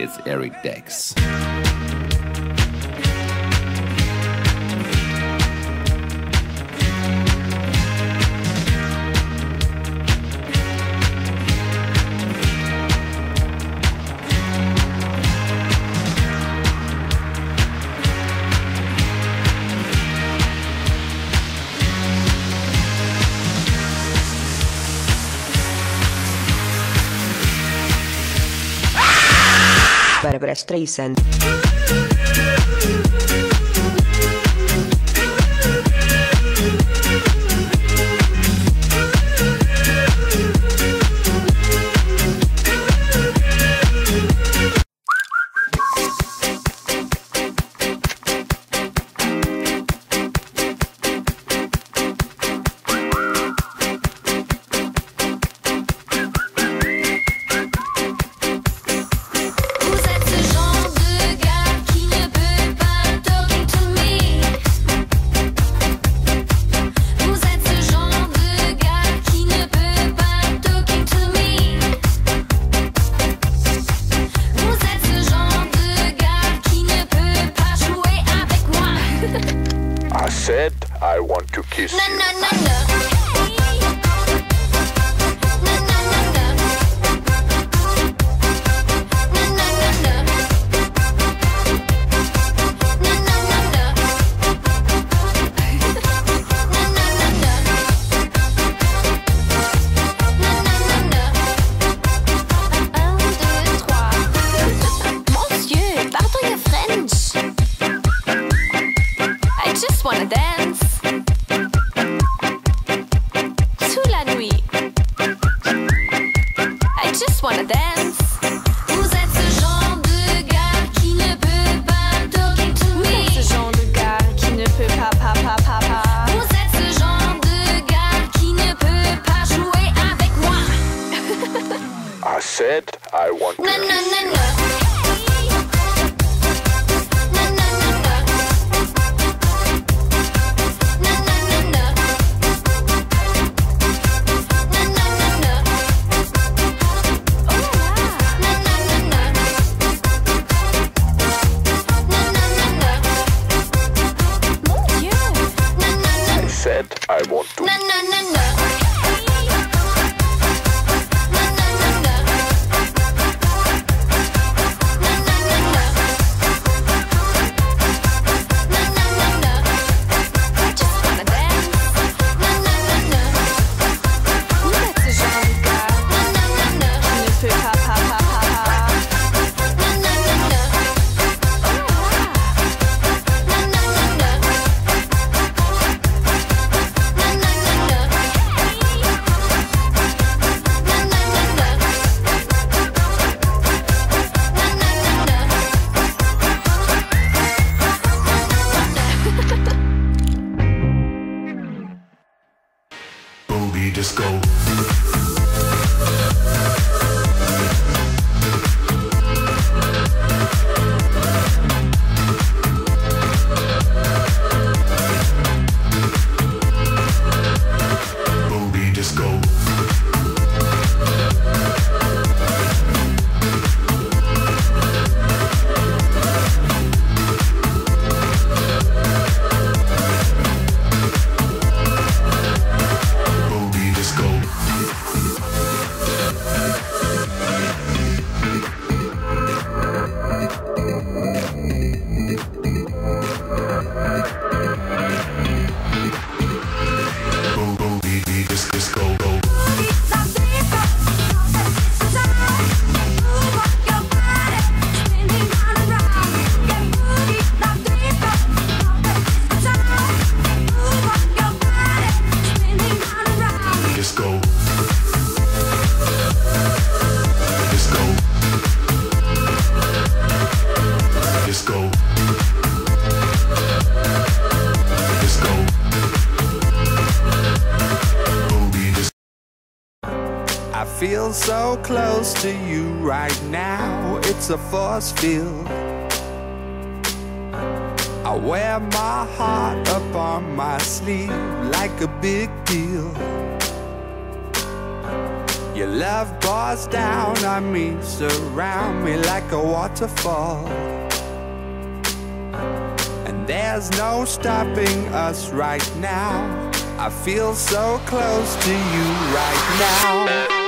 It's Eric Dex. Barbara Streisand. I want to kiss you. I said I want to kiss you. I want to. Disco. Booty disco. I feel so close to you right now, it's a force field. I wear my heart up on my sleeve like a big deal. Your love pours down on me, surround me like a waterfall. And there's no stopping us right now. I feel so close to you right now.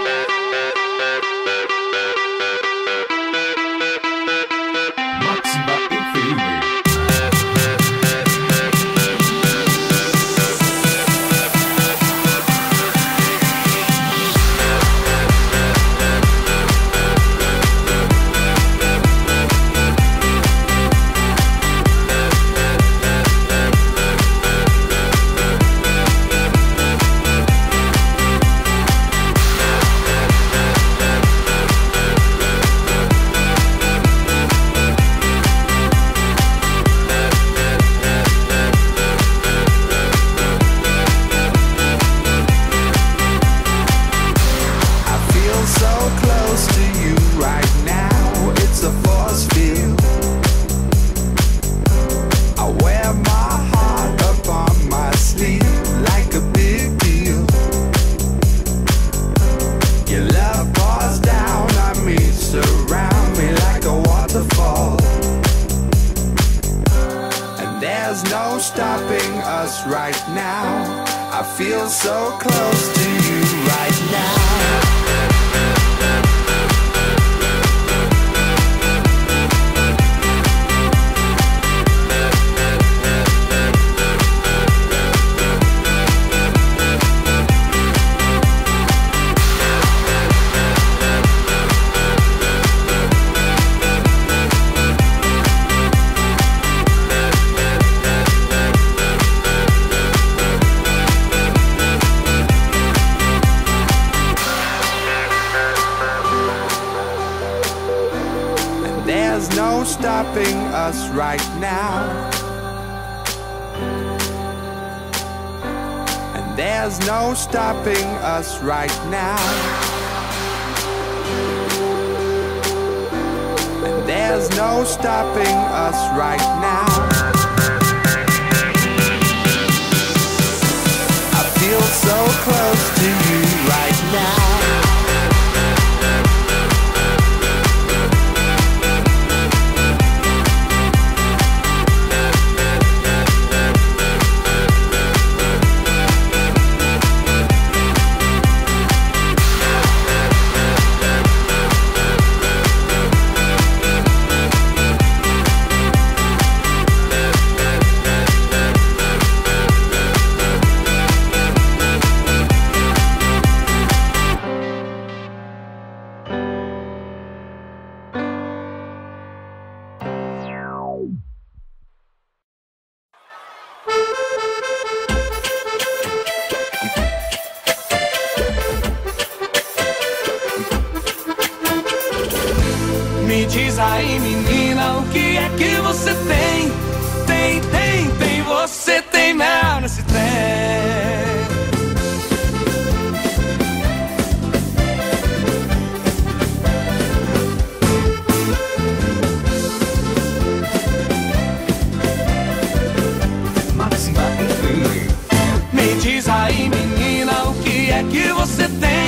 Stopping us right now. I feel so close to you right now. There's no stopping us right now. And there's no stopping us right now. And there's no stopping us right now. I feel so close to you right now. Me diz aí, menina, o que é que você tem? Tem, você tem mel nesse trem. Me diz aí, menina, o que é que você tem?